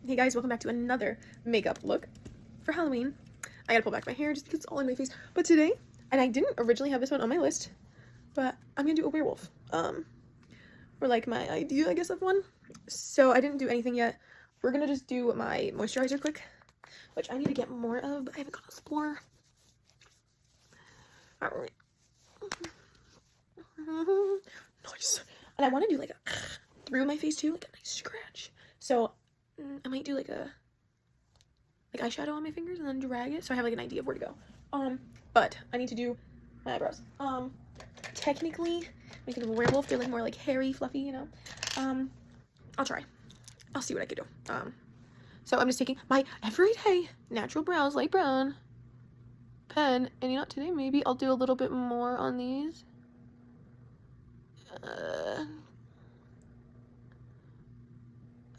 Hey guys, welcome back to another makeup look for Halloween. I gotta pull back my hair just because it's all in my face. But today, and I didn't originally have this one on my list, but I'm gonna do a werewolf. Or like my idea, I guess, of one. So I didn't do anything yet. We're gonna just do my moisturizer quick, which I need to get more of, but I haven't got a Explorer. Alright. Nice. And I want to do like a through my face too, like a nice scratch. So I might do like a eyeshadow on my fingers and then drag it so I have like an idea of where to go. But I need to do my eyebrows. Technically, making a werewolf, they're like more like hairy, fluffy, you know. I'll try. I'll see what I can do. So I'm just taking my everyday natural brows, light brown pen, and you know, today maybe I'll do a little bit more on these.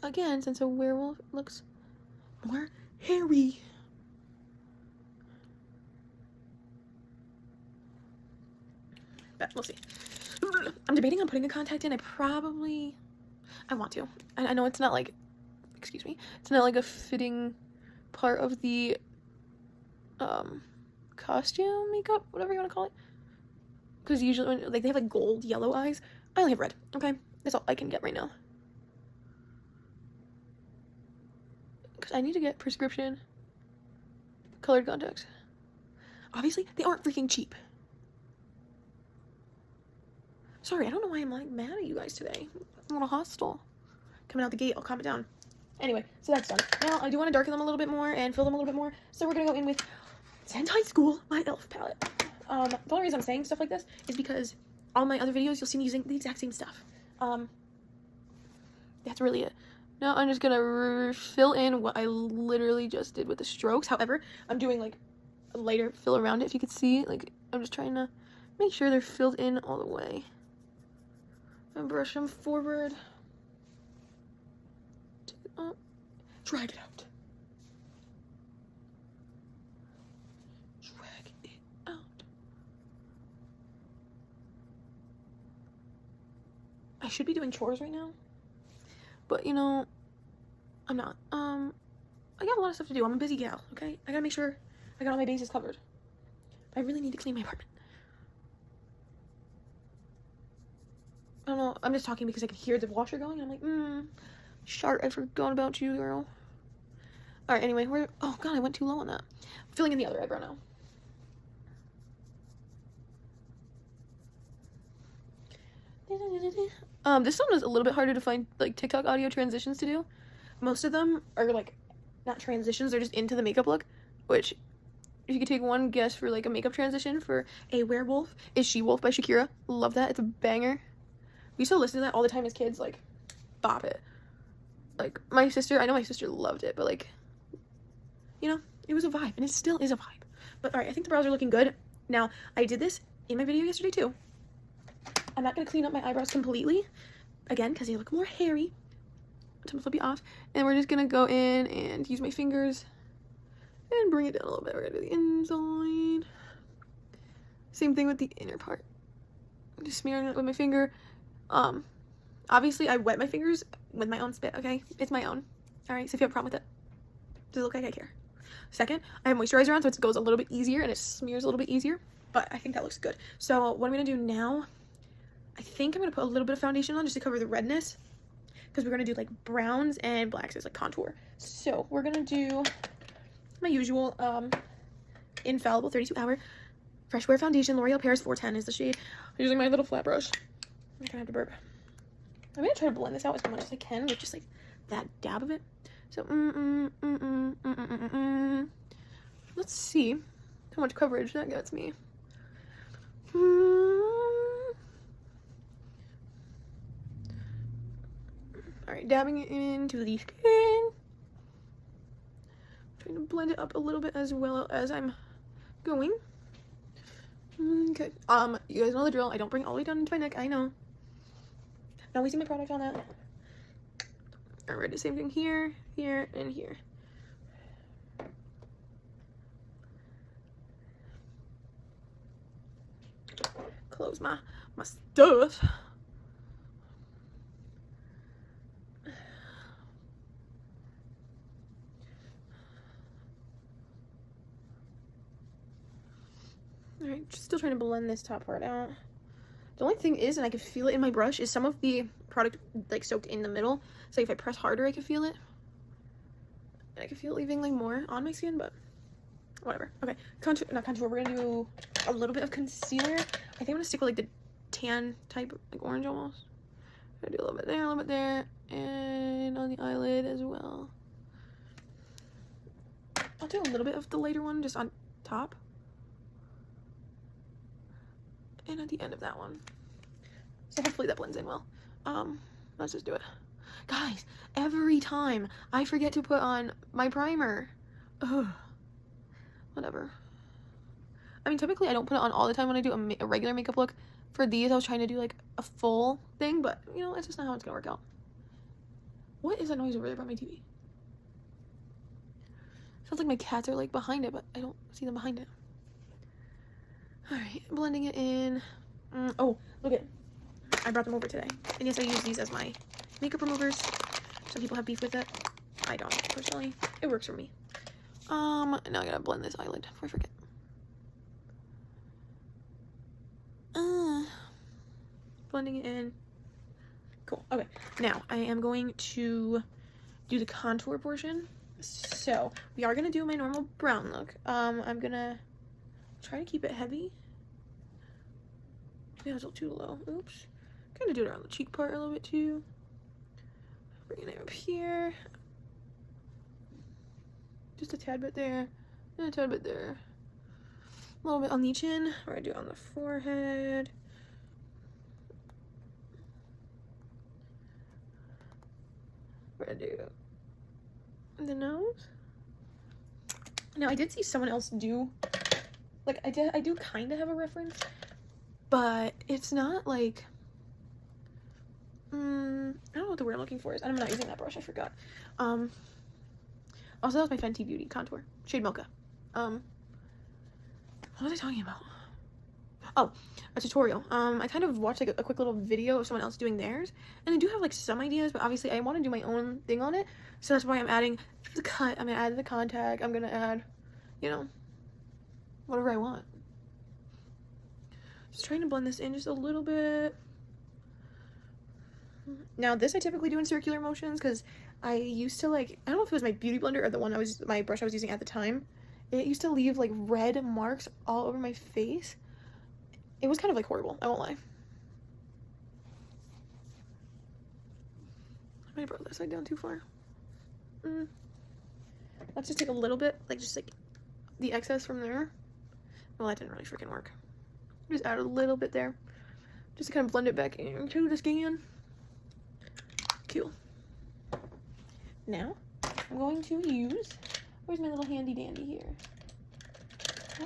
Again, since a werewolf looks more hairy. But we'll see. I'm debating on putting a contact in. I want to. I know it's not like, excuse me, it's not like a fitting part of the costume makeup, whatever you want to call it. Because usually when like they have like gold, yellow eyes, I only have red. Okay, that's all I can get right now. Because I need to get prescription colored contacts. Obviously, they aren't freaking cheap. Sorry, I don't know why I'm like mad at you guys today. I'm a little hostile. Coming out the gate, I'll calm it down. Anyway, so that's done. Now, I do want to darken them a little bit more and fill them a little bit more. So we're going to go in with Sentai School, my e.l.f. palette. The only reason I'm saying stuff like this is because all my other videos, you'll see me using the exact same stuff. That's really it. Now I'm just gonna fill in what I literally just did with the strokes. However, I'm doing like a lighter fill around it. If you could see, like I'm just trying to make sure they're filled in all the way. And brush them forward. Take it up. Drag it out. Drag it out. I should be doing chores right now, but you know, I'm not. I got a lot of stuff to do. I'm a busy gal, okay? I gotta make sure I got all my bases covered. But I really need to clean my apartment. I don't know, I'm just talking because I can hear the washer going, and I'm like, Shart, I forgot about you, girl. Alright, anyway, oh god, I went too low on that. I'm filling in the other eyebrow now. This one is a little bit harder to find, like, TikTok audio transitions to do. Most of them are, like, not transitions, they're just into the makeup look, which, if you could take one guess for, like, a makeup transition for a werewolf, is She-Wolf by Shakira. Love that, it's a banger. We used to listen to that all the time as kids, like, bop it. Like, I know my sister loved it, but, like, you know, it was a vibe, and it still is a vibe. But, alright, I think the brows are looking good. Now, I did this in my video yesterday, too. I'm not going to clean up my eyebrows completely, again, because they look more hairy. I'm flip you off, and we're just going to go in and use my fingers and bring it down a little bit. We're going to do the inside. Same thing with the inner part. Just smearing it with my finger. Obviously, I wet my fingers with my own spit, okay? It's my own. Alright, so if you have a problem with it, does it look like I care? Second, I have moisturizer on, so it goes a little bit easier, and it smears a little bit easier, but I think that looks good. So, what I'm going to do now, I think I'm going to put a little bit of foundation on just to cover the redness, because we're going to do, like, browns and blacks as, like, contour. So, we're going to do my usual, Infallible 32-hour Fresh Wear Foundation. L'Oreal Paris 410 is the shade. I'm using my little flat brush. I'm gonna have to burp. I'm gonna try to blend this out as much as I can with just like that dab of it. So, let's see how much coverage that gets me. Alright, dabbing it into the skin. Trying to blend it up a little bit as well as I'm going. Okay, you guys know the drill. I don't bring it all the way down into my neck. I know. Not wasting my product on that. Alright, the same thing here, here, and here. Close my stuff. Alright, just still trying to blend this top part out. The only thing is, and I can feel it in my brush, is some of the product like soaked in the middle. So if I press harder, I can feel it. And I can feel it leaving like more on my skin, but whatever. Okay, contour, not contour, we're gonna do a little bit of concealer. I think I'm gonna stick with like the tan type, like orange almost. I'm gonna do a little bit there, and on the eyelid as well. I'll do a little bit of the lighter one just on top. And at the end of that one. So hopefully that blends in well. Let's just do it. Guys, every time I forget to put on my primer. Ugh. Whatever. I mean, typically I don't put it on all the time when I do a regular makeup look. For these, I was trying to do like a full thing, but you know, it's just not how it's gonna work out. What is that noise over there by my TV? Sounds like my cats are like behind it, but I don't see them behind it. Alright, blending it in. Oh, look at, I brought them over today. And yes, I use these as my makeup removers. Some people have beef with it. I don't, personally. It works for me. Now I gotta blend this eyelid before I forget. Blending it in. Cool. Okay, now I am going to do the contour portion. So we are gonna do my normal brown look. I'm gonna try to keep it heavy. Yeah, it's a little too low. Oops. Kind of do it around the cheek part a little bit too. Bringing it up here. Just a tad bit there. And a tad bit there. A little bit on the chin. We're gonna do it on the forehead. We're gonna do the nose. Now I did see someone else do, like I do kind of have a reference, but it's not like, I don't know what the word I'm looking for is. I'm not using that brush, I forgot. Also that was my Fenty Beauty contour, shade Mocha. What was I talking about? Oh, a tutorial. I kind of watched like a quick little video of someone else doing theirs, and I do have like some ideas, but obviously I want to do my own thing on it, so that's why I'm adding the cut. I'm gonna add the contact. I'm gonna add, you know, whatever I want. Just trying to blend this in just a little bit. Now this I typically do in circular motions because I used to like, I don't know if it was my beauty blender or the one my brush I was using at the time. It used to leave like red marks all over my face. It was kind of like horrible, I won't lie. I might have brought this side down too far. Let's just take a little bit, like just like the excess from there. Well, that didn't really freaking work. Just add a little bit there. Just to kind of blend it back into the skin. Cool. Now, I'm going to use, where's my little handy dandy here?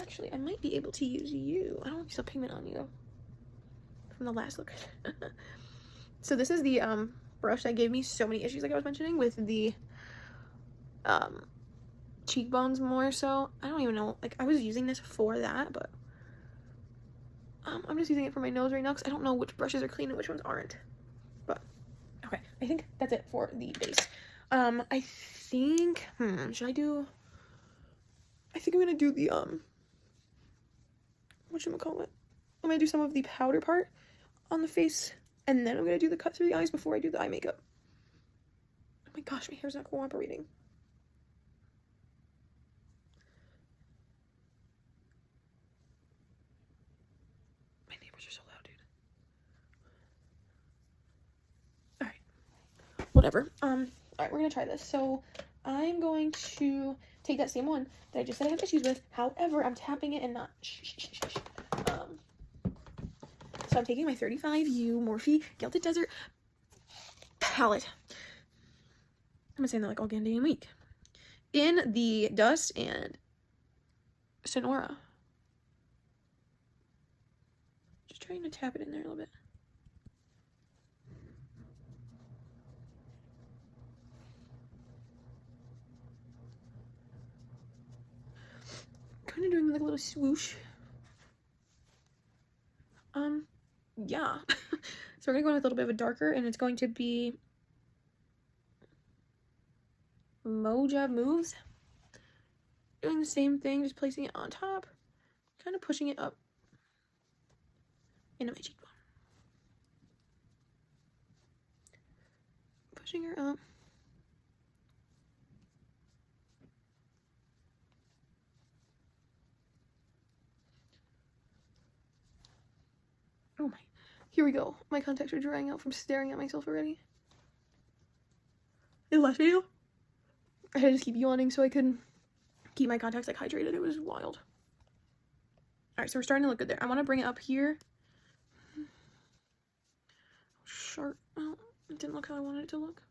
Actually, I might be able to use you. I don't use a pigment on you from the last look. So this is the brush that gave me so many issues, like I was mentioning, with the cheekbones more so. I don't even know, like I was using this for that, but I'm just using it for my nose right now because I don't know which brushes are clean and which ones aren't. But okay, I think that's it for the base. I think should I do, I think I'm gonna do the whatchamacallit? I'm gonna do some of the powder part on the face, and then I'm gonna do the cut through the eyes before I do the eye makeup. Oh my gosh, my hair's not cooperating. My neighbors are so loud, dude. Alright. Whatever. Alright, we're gonna try this. So I'm going to take that same one that I just said I have issues with. However, I'm tapping it and not so I'm taking my 35U Morphe Gilded Desert palette. I'm saying that like all day week. In the Dust and Sonora. Just trying to tap it in there a little bit. Kind of doing like a little swoosh. Yeah. So we're gonna go with a little bit of a darker, and it's going to be Moja Moves. Doing the same thing, just placing it on top, kind of pushing it up into my cheekbone. Pushing her up. Oh my. Here we go. My contacts are drying out from staring at myself already. In the last video, I had to just keep yawning so I could keep my contacts like hydrated. It was wild. Alright, so we're starting to look good there. I want to bring it up here. Sharp. Oh, it didn't look how I wanted it to look.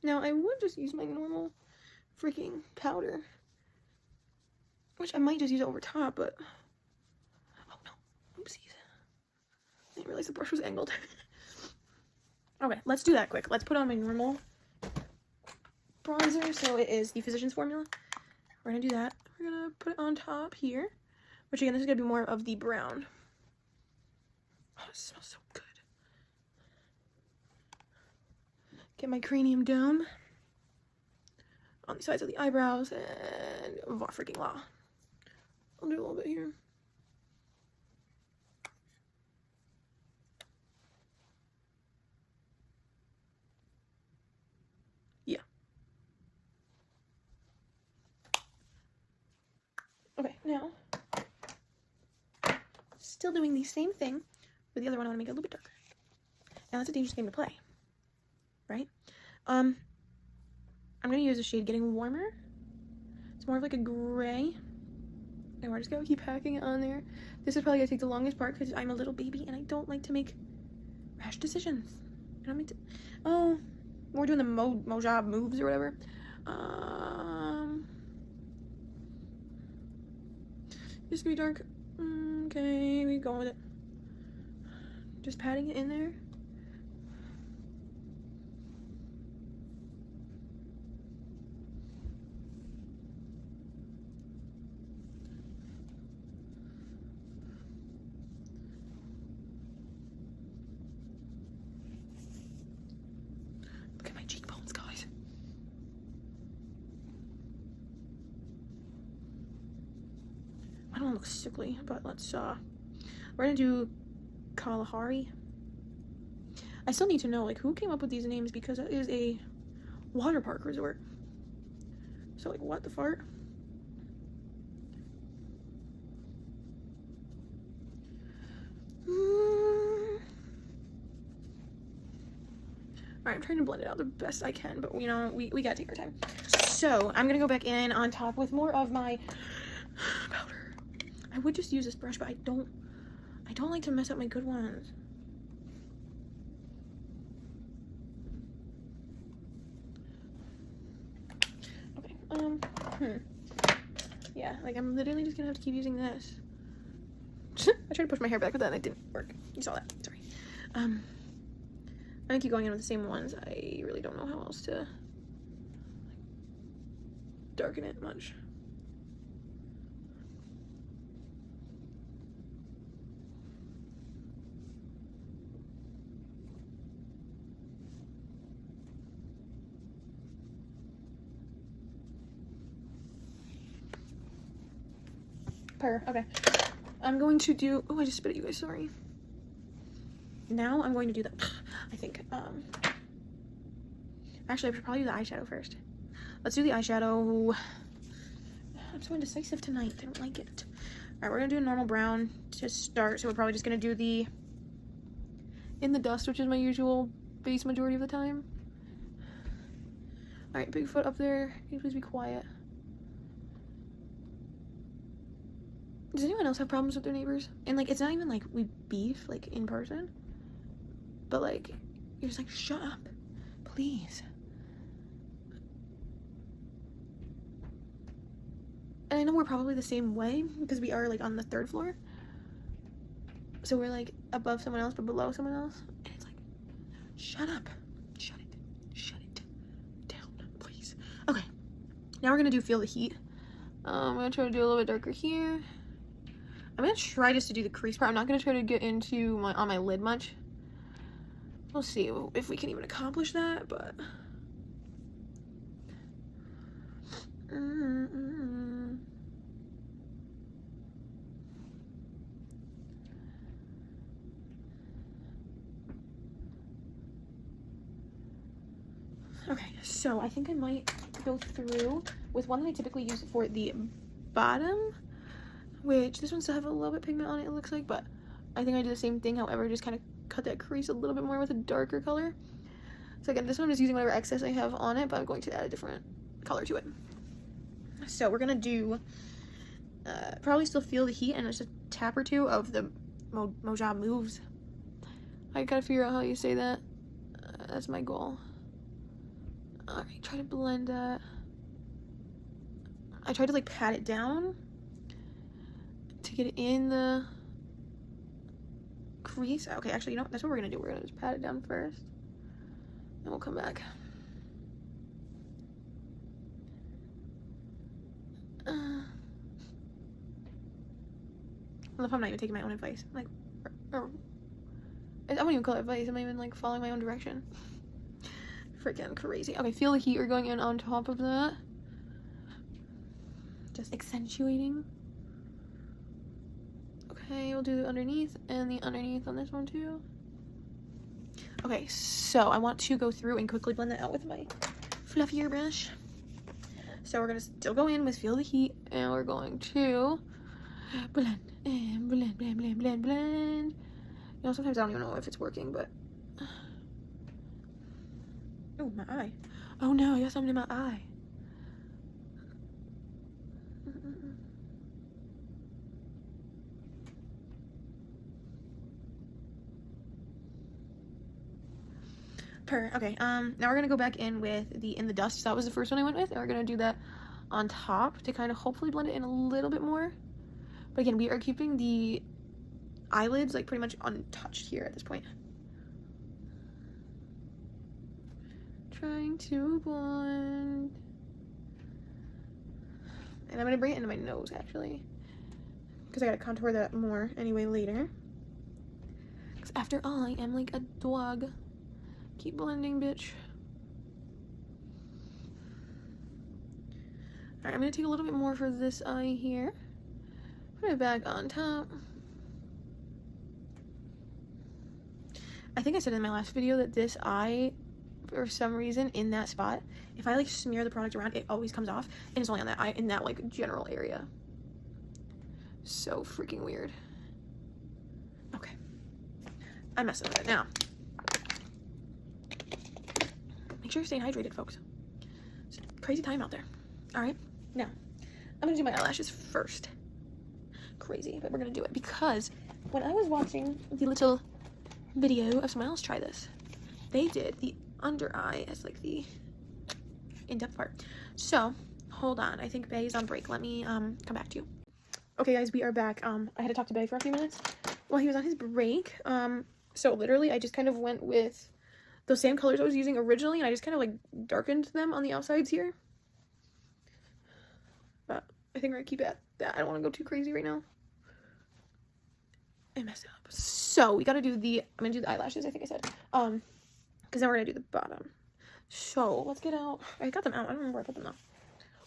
Now, I would just use my normal freaking powder, which I might just use it over top, but oh no, oopsies. I didn't realize the brush was angled. Okay, let's do that quick. Let's put on my normal bronzer. So it is the Physicians Formula. We're gonna do that. We're gonna put it on top here, which again, this is gonna be more of the brown. Oh, it smells so good. Get my cranium dome on the sides of the eyebrows and freaking la. I'll do a little bit here. Yeah. Okay, now still doing the same thing with the other one. I want to make it a little bit darker. Now that's a dangerous game to play. Right? I'm gonna use the shade Getting Warmer. It's more of like a gray. And we're just gonna keep packing it on there. This is probably gonna take the longest part because I'm a little baby and I don't like to make rash decisions. I don't mean to. Oh, we're doing the Mojab moves or whatever. This could be dark. Okay, we go with it. Just patting it in there. Cheekbones, guys. I don't look sickly, but let's we're gonna do Kalahari. I still need to know like who came up with these names because it is a water park resort. So like what the fart? Alright, I'm trying to blend it out the best I can, but you know, we gotta take our time. So, I'm gonna go back in on top with more of my powder. I would just use this brush, but I don't like to mess up my good ones. Okay, yeah, like I'm literally just gonna have to keep using this. I tried to push my hair back, but then it didn't work. You saw that, sorry. I'm gonna keep going in with the same ones. I really don't know how else to darken it much. Okay. I'm going to do, oh, I just spit at you guys, sorry. Now I'm going to do the, I think, actually I should probably do the eyeshadow first. Let's do the eyeshadow. I'm so indecisive tonight, I don't like it. Alright, we're gonna do a normal brown to start, so we're probably just gonna do the In the Dust, which is my usual base majority of the time. Alright, Bigfoot up there, can you please be quiet? Does anyone else have problems with their neighbors? And like, it's not even like we beef like in person, but like, you're just like, shut up, please. And I know we're probably the same way because we are like on the 3rd floor. So we're like above someone else but below someone else. And it's like, shut up. Shut it down, please. Okay, now we're gonna do Feel the Heat. I'm gonna try to do a little bit darker here. I'm gonna try just to do the crease part. I'm not gonna try to get into on my lid much. We'll see if we can even accomplish that, but Okay, so I think I might go through with one that I typically use for the bottom, which this one still have a little bit pigment on it, it looks like, but I think I do the same thing, however, just kind of cut that crease a little bit more with a darker color. So again, this one is using whatever excess I have on it, but I'm going to add a different color to it. So we're gonna do, probably still feel the heat, and it's just a tap or two of the Moja Moves. I gotta figure out how you say that. That's my goal. Alright, try to blend that. I tried to like pat it down to get it in the crease. Okay, actually, you know what? That's what we're gonna do. We're gonna just pat it down first, and we'll come back. I love how I'm not even taking my own advice. Like, or I wouldn't even call it advice. I'm not even like following my own direction. Freaking crazy. Okay, feel the heat are going in on top of that. Just accentuating. Okay, we'll do the underneath and the underneath on this one too. Okay, so I want to go through and quickly blend that out with my fluffier brush. So we're gonna still go in with feel the heat, and we're going to blend and blend, blend, blend, blend, blend. You know, sometimes I don't even know if it's working, but oh, my eye. Oh no, I got something in my eye. Okay, now we're gonna go back in with the In the Dust. So that was the first one I went with, and we're gonna do that on top to kind of hopefully blend it in a little bit more. But again, we are keeping the eyelids like pretty much untouched here at this point. Trying to blend. And I'm gonna bring it into my nose actually, because I gotta contour that more anyway later. Because after all, I am like a dog. Keep blending, bitch. Alright, I'm gonna take a little bit more for this eye here. Put it back on top. I think I said in my last video that this eye, for some reason, in that spot, if I like smear the product around, it always comes off, and it's only on that eye, in that like general area. So freaking weird. Okay, I messed up with it. Now, make sure you're staying hydrated, folks. It's a crazy time out there. All right, now I'm gonna do my eyelashes first. Crazy, but we're gonna do it because when I was watching the little video of someone else try this, they did the under eye as like the in-depth part. So hold on, I think Bay is on break. Let me come back to you. Okay guys, we are back. I had to talk to Bay for a few minutes while he was on his break. So literally I just kind of went with those same colors I was using originally, and I just kind of like darkened them on the outsides here. But I think we're gonna keep it at that. I don't want to go too crazy right now. I messed up. So we gotta do the, I'm gonna do the eyelashes, I think I said. Because then we're gonna do the bottom. So let's get out. I got them out. I don't remember where I put them now.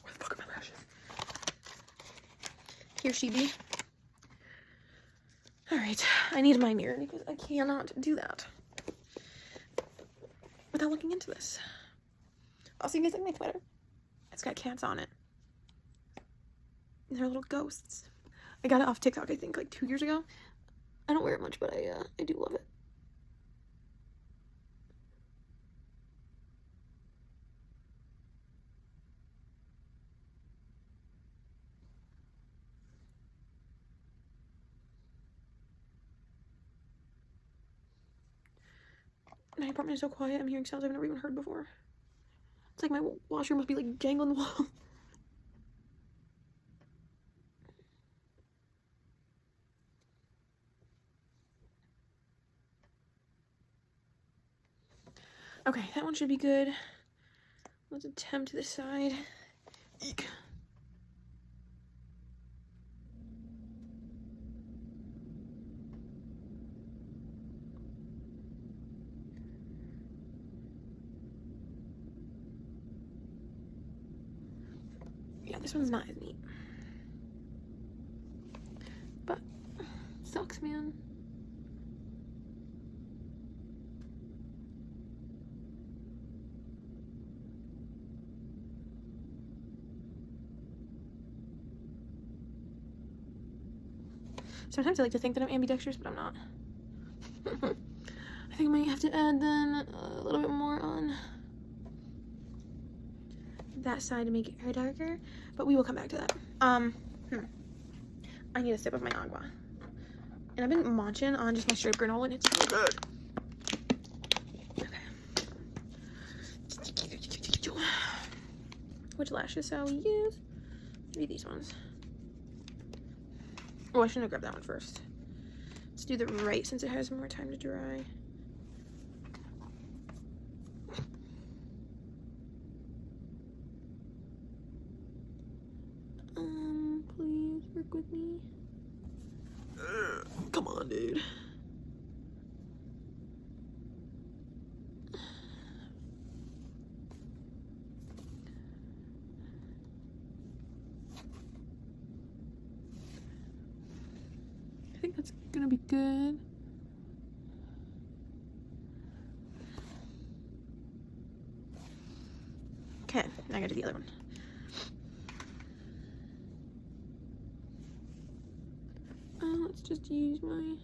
Where the fuck are my lashes? Here she be. Alright, I need my mirror because I cannot do that without looking into this. Also, you guys like my sweater? It's got cats on it. And they're little ghosts. I got it off TikTok, I think, like 2 years ago. I don't wear it much, but I do love it. My apartment is so quiet. I'm hearing sounds I've never even heard before. It's like my washer must be like jangling the wall. Okay, that one should be good. Let's attempt this side. Eek. This one's not as neat. But, sucks, man. Sometimes I like to think that I'm ambidextrous, but I'm not. I think I might have to add then a little bit more on that side to make it hair darker, but we will come back to that. I need a sip of my agua. And I've been munching on just my straight granola, and it's so good. Okay. Which lashes shall we use? Maybe these ones. Oh, I shouldn't have grabbed that one first. Let's do the right since it has more time to dry. Please work with me. Come on, dude. I think that's gonna be good. Okay, now I gotta do the other one. Let's just use my...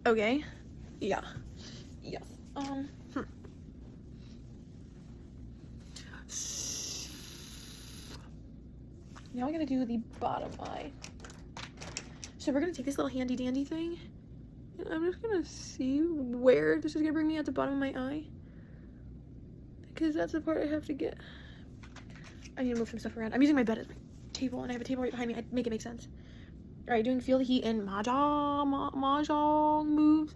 Okay. Yeah. Yes. Now I gotta do the bottom eye. So we're gonna take this little handy dandy thing, and I'm just gonna see where this is gonna bring me at the bottom of my eye, because that's the part I have to get. I need to move some stuff around. I'm using my bed as my table, and I have a table right behind me. I make it make sense. All right, doing feel the heat and mahjong moves,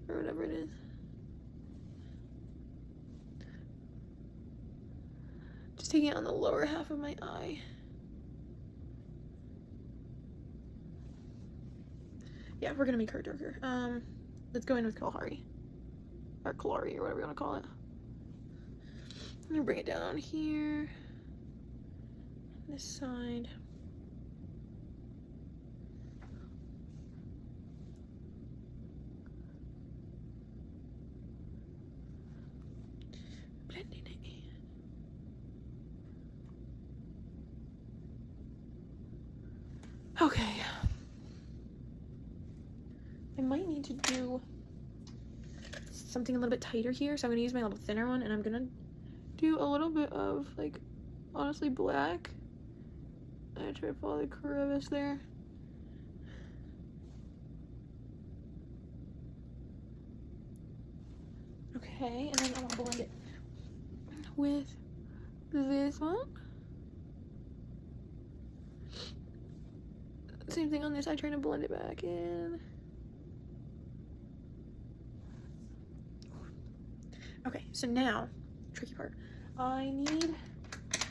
or whatever it is. Just taking it on the lower half of my eye. Yeah, we're gonna make her darker. Let's go in with Kalahari. Or Kalari, or whatever you wanna call it. I'm gonna bring it down on here. This side. Blending it in. Okay. I might need to do something a little bit tighter here, so I'm gonna use my little thinner one, and I'm gonna do a little bit of, like, honestly black. I try to follow the crevice there. Okay, and then I'm gonna blend it with this one. Same thing on this side, trying to blend it back in. Okay, so now, tricky part. I need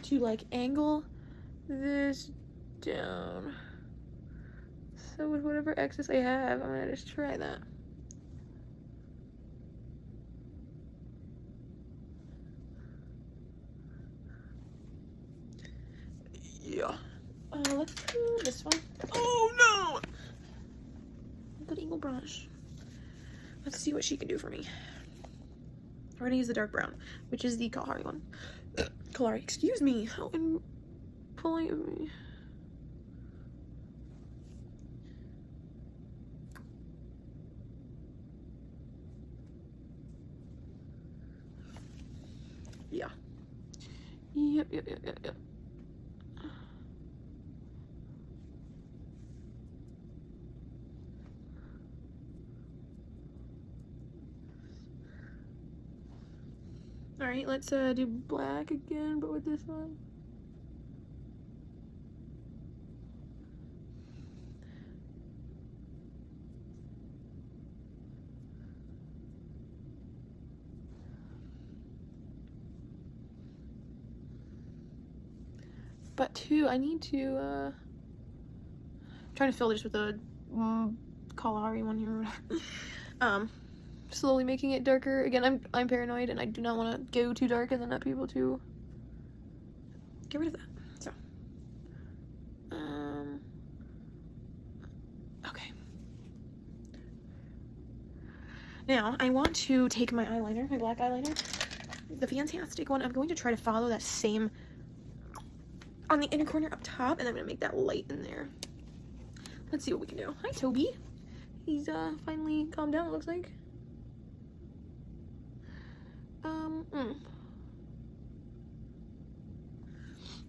to, like, angle this down. So with whatever excess I have, I'm gonna just try that. Yeah. Let's do this one. Oh no! Good eagle brush. Let's see what she can do for me. We're gonna use the dark brown, which is the Kalahari one. Kalahari, excuse me. How polite of me. Yeah. Yep. Alright, let's do black again, but with this one. But too, I need to trying to fill this with a Kalahari one here or whatever. Slowly making it darker. Again, I'm paranoid and I do not want to go too dark and then not be able to get rid of that. So, okay. Now, I want to take my eyeliner, my black eyeliner, the Fantastic one. I'm going to try to follow that same on the inner corner up top, and I'm going to make that light in there. Let's see what we can do. Hi, Toby. He's finally calmed down, it looks like.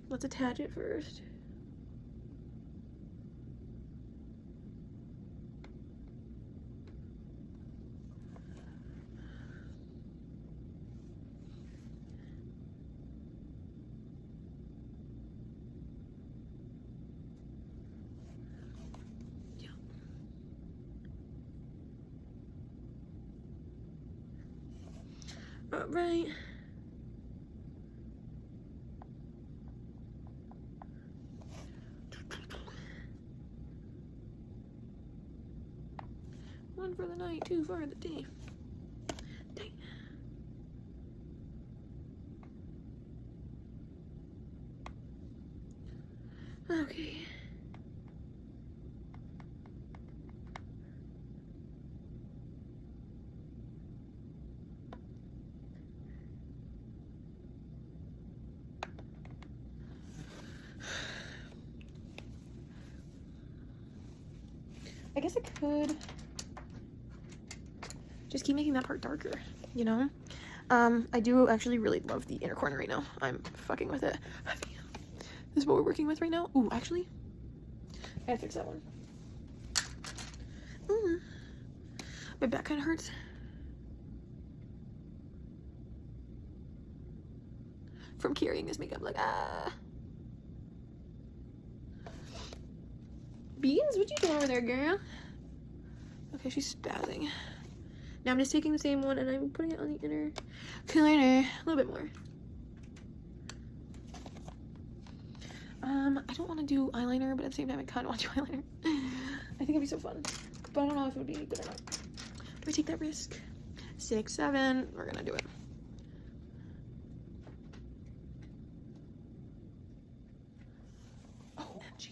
Let's attach it first. Yeah. All right. One for the night, two for the day. Dang. Okay. I guess I could just keep making that part darker, you know? I do actually really love the inner corner right now. I'm fucking with it. This is what we're working with right now. Ooh, actually, I gotta fix that one. My back kind of hurts. From carrying this makeup, like, ah. Beans, what you doing over there, girl? Okay, she's spazzing. Now I'm just taking the same one and I'm putting it on the inner corner a little bit more. I don't want to do eyeliner, but at the same time I kind of want to do eyeliner. I think it'd be so fun, but I don't know if it would be good or not. Do I take that risk? 6, 7, we're gonna do it. OMG.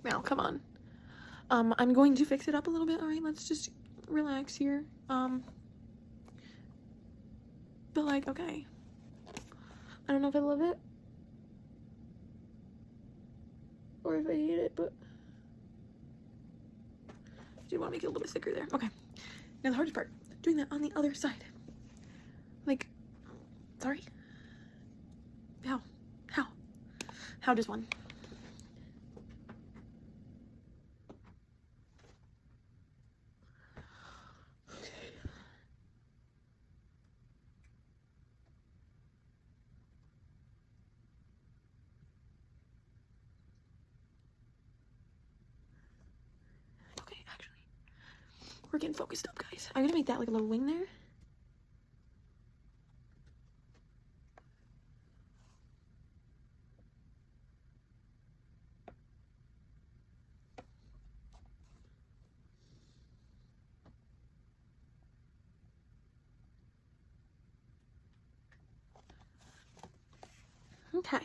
Now, come on. I'm going to fix it up a little bit. All right, let's just relax here. But like, okay. I don't know if I love it or if I hate it, but I do want to make it a little bit thicker there. Okay. Now the hardest part, doing that on the other side. Like, sorry. How does one? Okay, actually, we're getting focused up, guys. I'm gonna make that like a little wing there. Okay.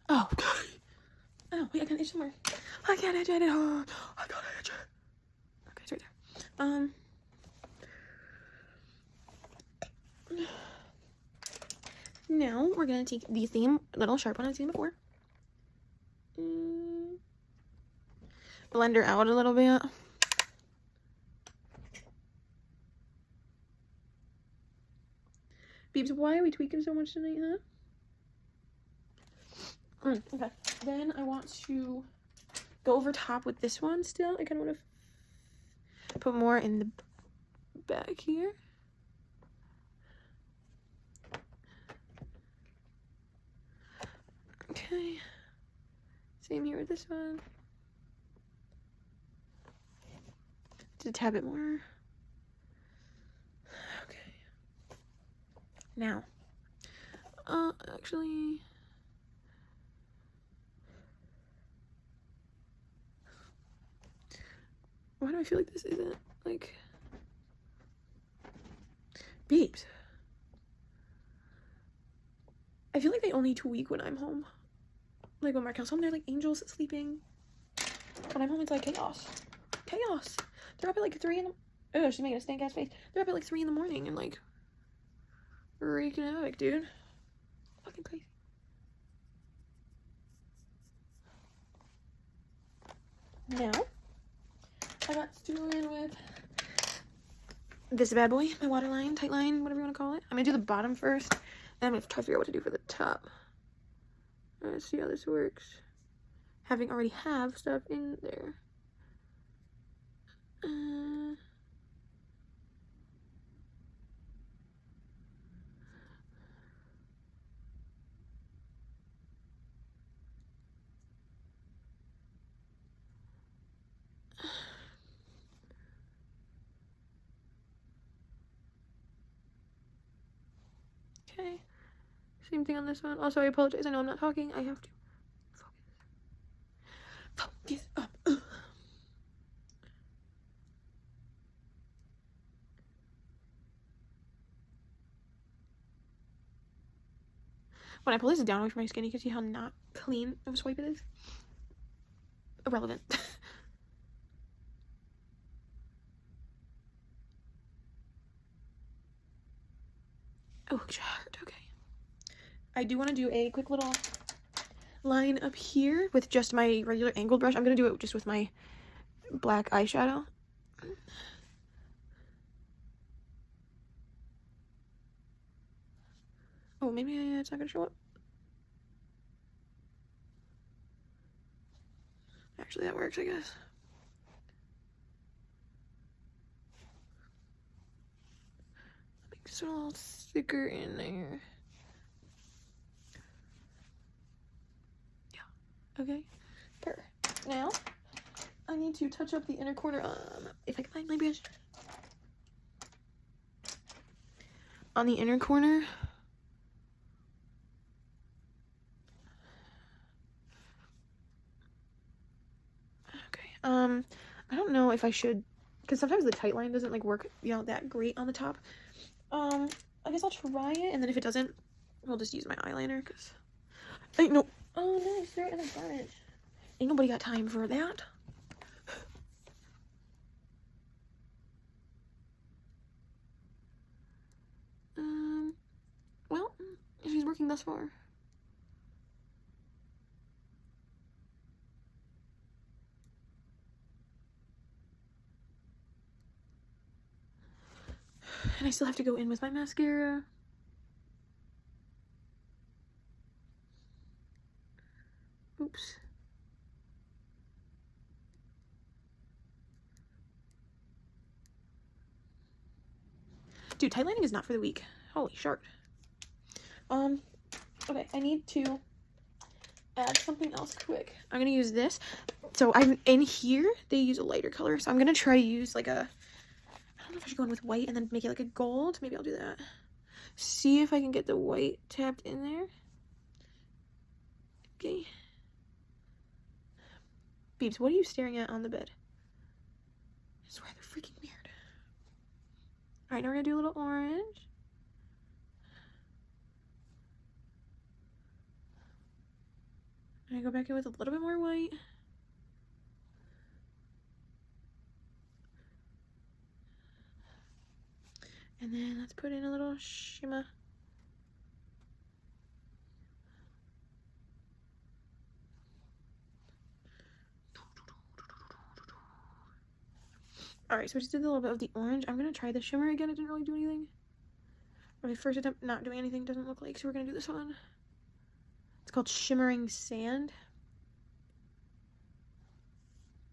Oh, God. Oh, wait, I can itch somewhere. I can't itch it. Oh, I gotta itch it. Okay, it's right there. Now we're gonna take the same little sharp one I've seen before. Blend her out a little bit. Beebs, why are we tweaking so much tonight, huh? Okay. Then I want to go over top with this one still. I kind of want to put more in the back here. Okay. Same here with this one. Just a tad bit more. Okay. Now, actually, why do I feel like this isn't, like, Beebs? I feel like they only tweak when I'm home. Like, when Markel's home, they're like angels sleeping. When I'm home, it's like chaos. Chaos. They're up at like 3 in the... Oh, she's making a stank-ass face. They're up at like 3 in the morning and, like, wreaking havoc, dude. Fucking crazy. Now, I got to go in with this bad boy, my waterline, tight line, whatever you want to call it. I'm going to do the bottom first, then I'm going to try to figure out what to do for the top. Let's see how this works. Having already have stuff in there. Okay. Same thing on this one. Also, I apologize. I know I'm not talking. I have to focus up. When I pull this down away from my skin, you can see how not clean of a swipe it is. Irrelevant. Oh, hurt. Okay. I do want to do a quick little line up here with just my regular angled brush. I'm going to do it just with my black eyeshadow. Oh, maybe it's not going to show up. Actually, that works, I guess. Make this a little thicker in there. Yeah. Okay. Perfect. Now, I need to touch up the inner corner. If I can find my brush. On the inner corner. I don't know if I should, because sometimes the tight line doesn't like work, you know, that great on the top. I guess I'll try it, and then if it doesn't, we'll just use my eyeliner, because ain't no, oh no, it's right in the garment. Ain't nobody got time for that. Well, she's working thus far. And I still have to go in with my mascara. Oops. Dude, tight lining is not for the weak. Holy shark. Okay, I need to add something else quick. I'm gonna use this. So I'm in here, they use a lighter color, so I'm gonna try to use like a, I don't know if I should go in with white and then make it like a gold. Maybe I'll do that. See if I can get the white tapped in there. Okay. Beebs, what are you staring at on the bed? I swear they're freaking weird. Alright, now we're gonna do a little orange. I'm gonna go back in with a little bit more white. And then let's put in a little shimmer. Alright, so I just did a little bit of the orange. I'm gonna try the shimmer again. It didn't really do anything. My first attempt not doing anything doesn't look like, so we're gonna do this one. It's called Shimmering Sand.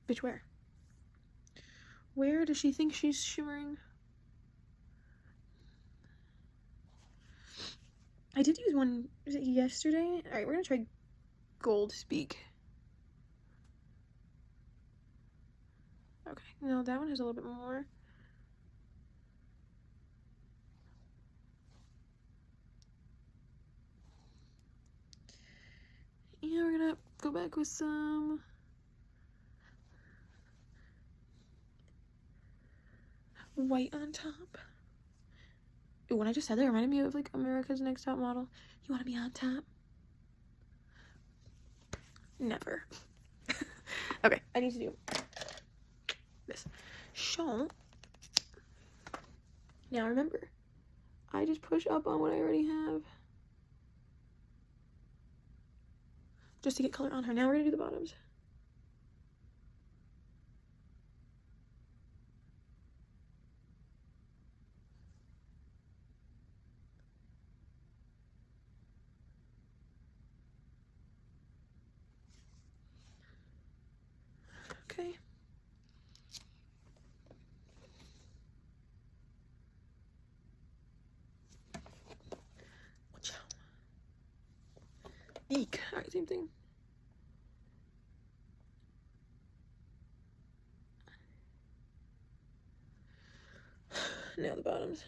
Bitch, where? Where does she think she's shimmering? I did use one, was it yesterday? Alright, we're gonna try Gold Speak. Okay, no, that one has a little bit more. Yeah, we're gonna go back with some white on top. Ooh, when I just said that, it reminded me of like America's Next Top Model. You wanna be on top? Never. Okay, I need to do this. So, now remember, I just push up on what I already have. Just to get color on her. Now we're gonna do the bottoms. Okay. Watch out. Eek. Alright, same thing. Now the bottoms.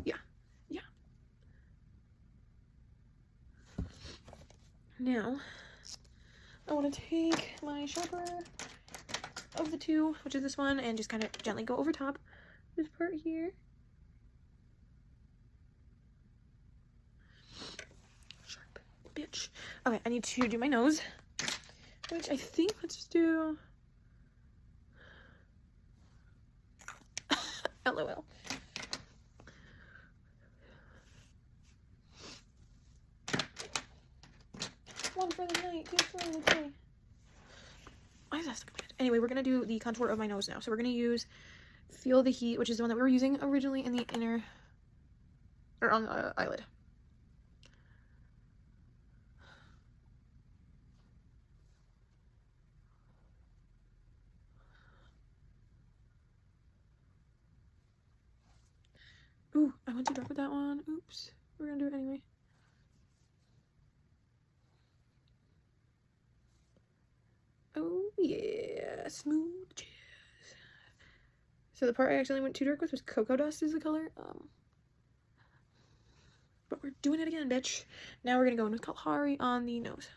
Yeah. Now, I want to take my sharper of the two, which is this one, and just kind of gently go over top this part here. Sharp bitch. Okay, I need to do my nose, which I think, let's just do LOL. One for the night, two for the day. Why is that so good? Anyway, we're gonna do the contour of my nose now. So we're gonna use Feel the Heat, which is the one that we were using originally in the inner, or on the eyelid. Ooh, I went too dark with that one. Oops. We're gonna do it anyway. Oh yeah, smooth jazz. So the part I accidentally went too dark with was Cocoa Dust is the color. But we're doing it again, bitch. Now we're gonna go in with Kalahari on the nose.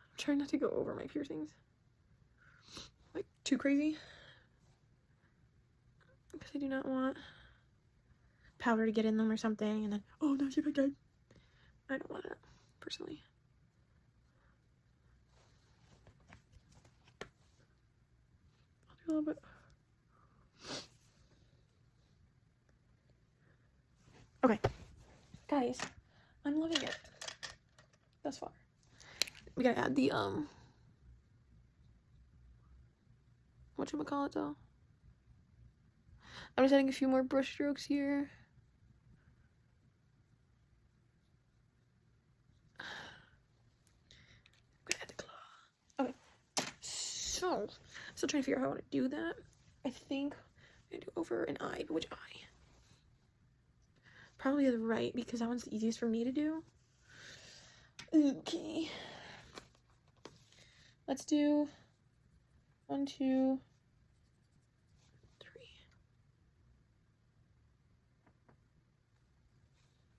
I'm trying not to go over my piercings. Like, too crazy. Because I do not want powder to get in them or something, and then, oh no, she dead. I don't want that, personally. I'll do a little bit. Okay, guys, I'm loving it thus far. We gotta add the, whatchamacallit though? I'm just adding a few more brush strokes here. I'm gonna add the claw. Okay, so, still trying to figure out how I want to do that. I think I'm gonna do over an eye, but which eye? Probably the right, because that one's the easiest for me to do. Okay. Let's do 1, 2, 3.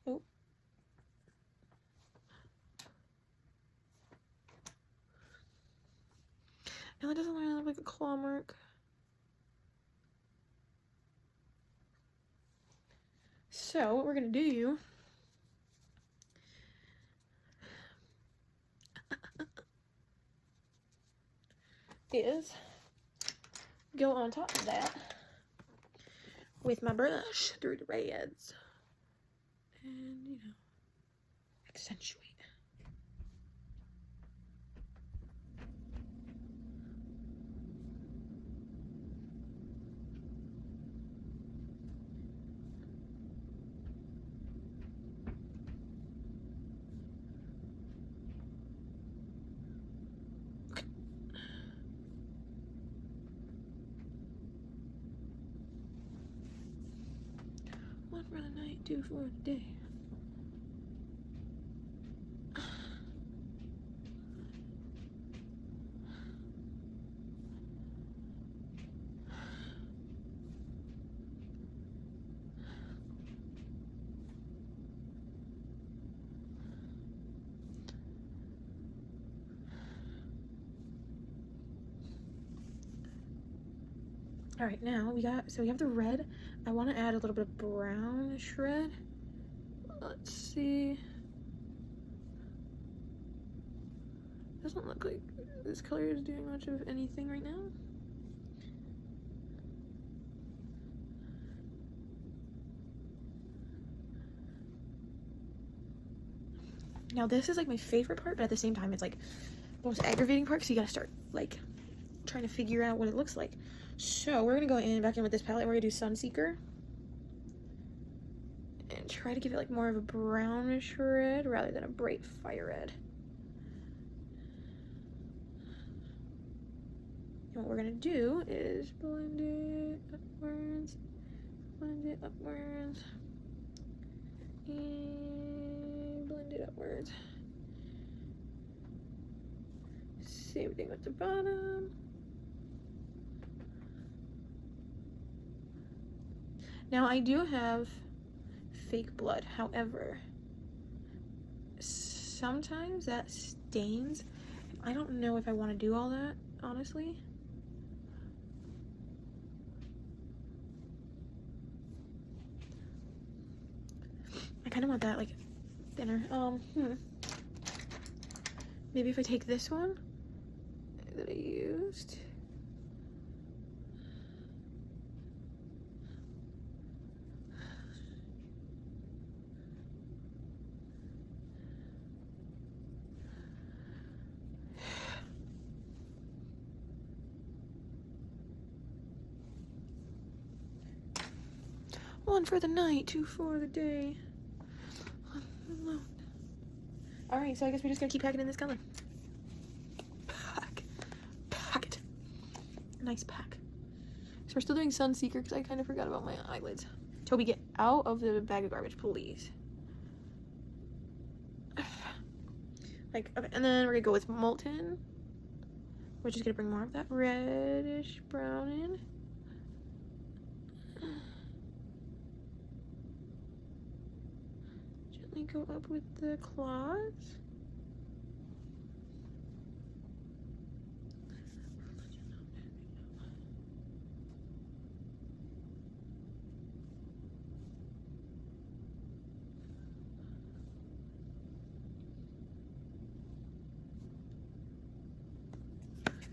Oh. Now that doesn't really look like a claw mark. So what we're gonna do is go on top of that with my brush through the reds and, you know, accentuate. One for the night, two for the day. All right, now we have the red. I want to add a little bit of brown shred. Let's see. Doesn't look like this color is doing much of anything right now. Now this is like my favorite part, but at the same time it's like the most aggravating part, because you gotta start like trying to figure out what it looks like. So we're gonna go back in with this palette and we're gonna do Sunseeker and try to give it like more of a brownish red rather than a bright fire red. And what we're gonna do is blend it upwards, and blend it upwards. Same thing with the bottom. Now I do have fake blood, however, sometimes that stains. I don't know if I want to do all that, honestly. I kind of want that like thinner. Maybe if I take this one that I used. One for the night, two for the day. Alright, so I guess we just gotta keep packing in this color. Pack it. Nice pack. So we're still doing Sunseeker because I kind of forgot about my eyelids. Toby, get out of the bag of garbage, please. Like, okay, and then we're gonna go with Molten, which is gonna bring more of that reddish brown in. Gently go up with the claws.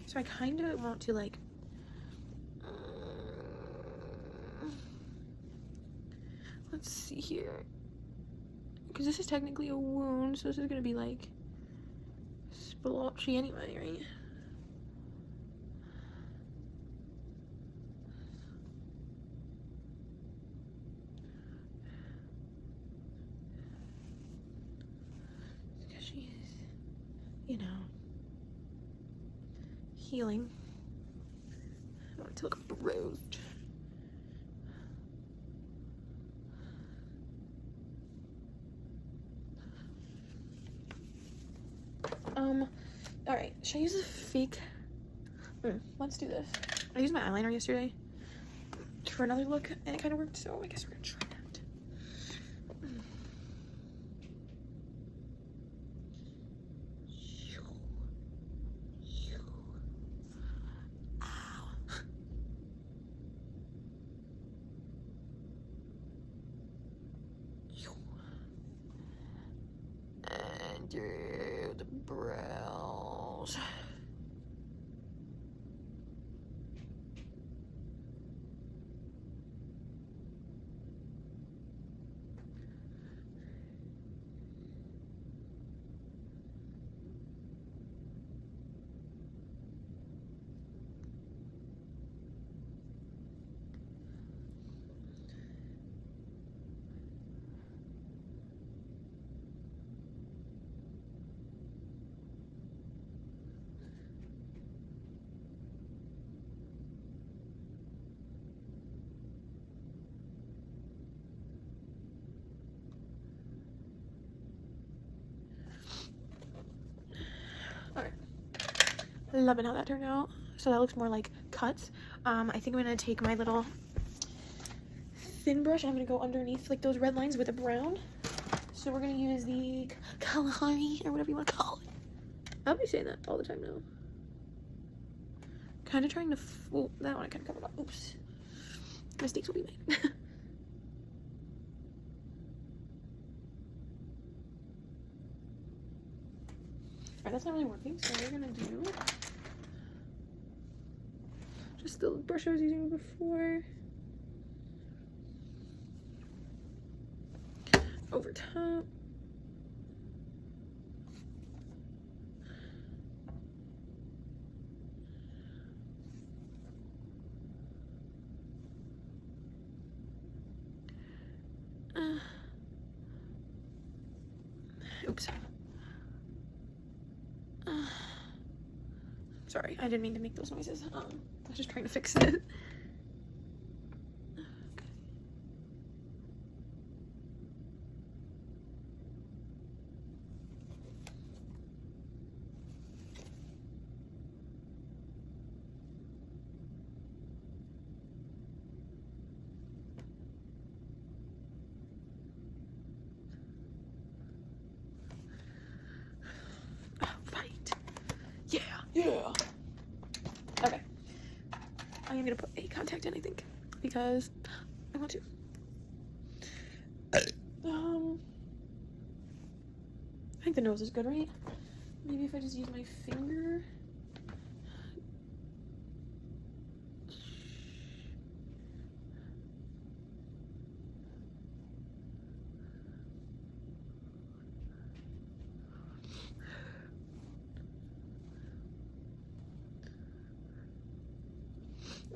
So I kind of want to like let's see here, because this is technically a wound, so this is gonna be like splotchy anyway, right? Because she is, you know, healing. I want it to look bruised. Alright, should I use a fake? Let's do this. I used my eyeliner yesterday for another look and it kind of worked, so I guess we're gonna try that. And do the brows. Loving how that turned out. So that looks more like cuts. I think I'm gonna take my little thin brush. I'm gonna go underneath like those red lines with a brown. So we're gonna use the Kalahari or whatever you want to call it. I'll be saying that all the time now. Kind of trying to. Oh, that one I kind of covered up. Oops. Mistakes will be made. Alright, that's not really working, so we're gonna do just the brush I was using before. Over top. Oops. Sorry, I didn't mean to make those noises. I was just trying to fix it. Yeah. Okay. I am gonna put a contact in, I think, because I want to. I think the nose is good, right? Maybe if I just use my finger.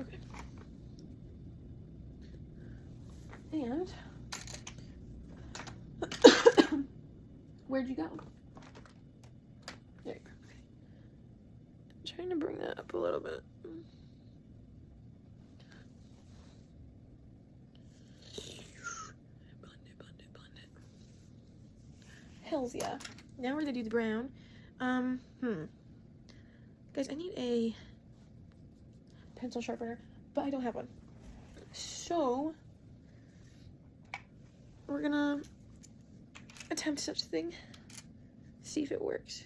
Okay. And where'd you go? There you go. Okay. I'm trying to bring that up a little bit. Blend it, blend it, blend it. Hells yeah. Now we're gonna do the brown. Guys, I need a pencil sharpener, but I don't have one. So we're gonna attempt such a thing, see if it works.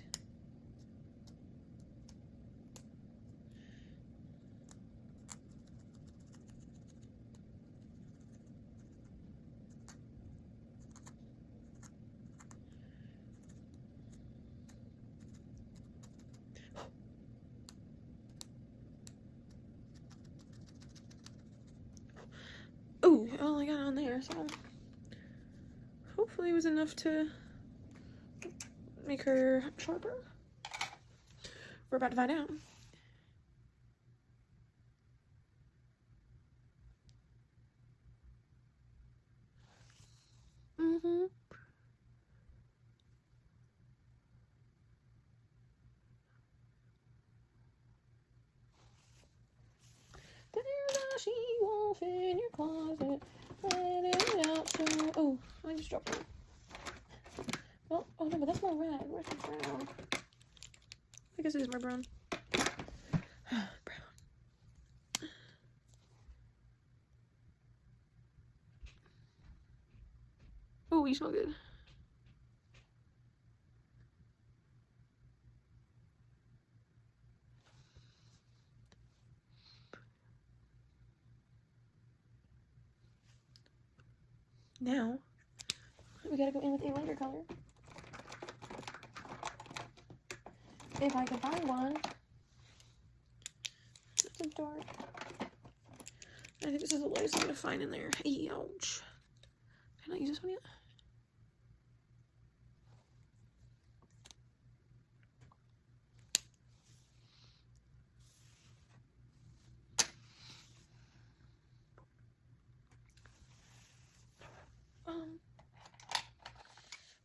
Oh, all I got on there, so hopefully it was enough to make her sharper. We're about to find out. There's a she-wolf in your closet. Let it out so... Oh, I just dropped it. Well, oh no, but that's more red. Where's the brown? I guess it is more brown. Brown. Oh, you smell good. Now, we gotta go in with a lighter color. If I can find one. It's a dark. I think this is the lightest I'm gonna find in there. Ouch. Can I use this one yet?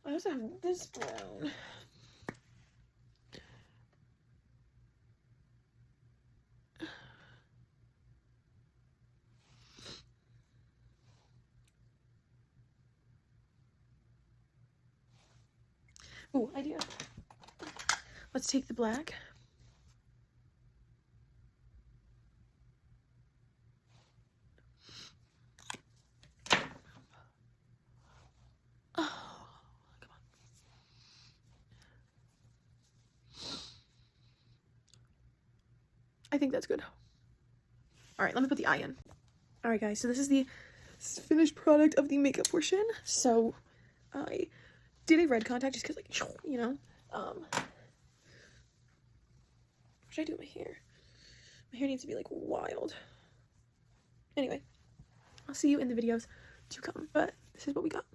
I also have this brown. Ooh, idea. Let's take the black. I think that's good. All right, let me put the eye in. All right, guys, so this is the finished product of the makeup portion. So I did a red contact just because, like, you know, what should I do with my hair? My hair needs to be, like, wild. Anyway, I'll see you in the videos to come, but this is what we got.